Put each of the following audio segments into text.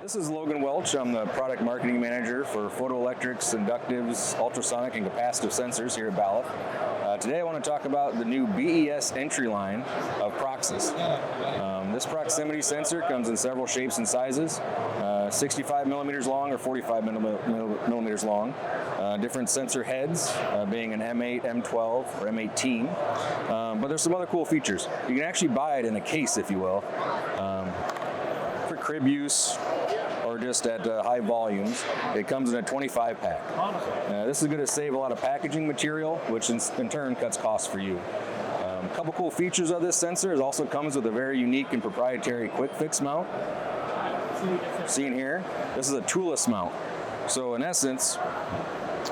This is Logan Welch. I'm the product marketing manager for photoelectrics, inductives, ultrasonic, and capacitive sensors here at Balluff. Today I want to talk about the new BES entry line of Proxys. This proximity sensor comes in several shapes and sizes, 65 millimeters long or 45 millimeters long. Different sensor heads, being an M8, M12, or M18. But there's some other cool features. You can actually buy it in a case, if you will, for crib use or just at high volumes. It comes in a 25 pack. This is going to save a lot of packaging material, which in turn cuts costs for you. A couple cool features of this sensor. It also comes with a very unique and proprietary quick fix mount. Seen here, this is a toolless mount. So in essence,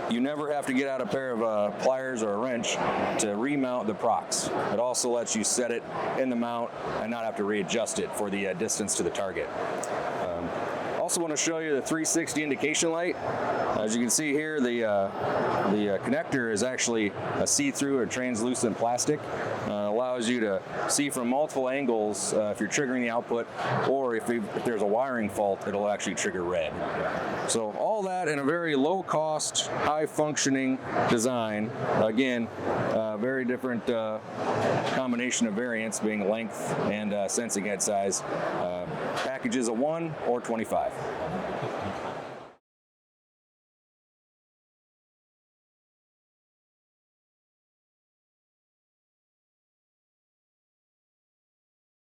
you never have to get out a pair of pliers or a wrench to remount the prox. It also lets you set it in the mount and not have to readjust it for the distance to the target. Also want to show you the 360 indication light. As you can see here, the connector is actually a see-through or translucent plastic. Allows you to see from multiple angles if you're triggering the output, or if there's a wiring fault, it'll actually trigger red. So all that in a very low-cost, high-functioning design. Again, very different combination of variants, being length and sensing head size. Packages of 1 or 25.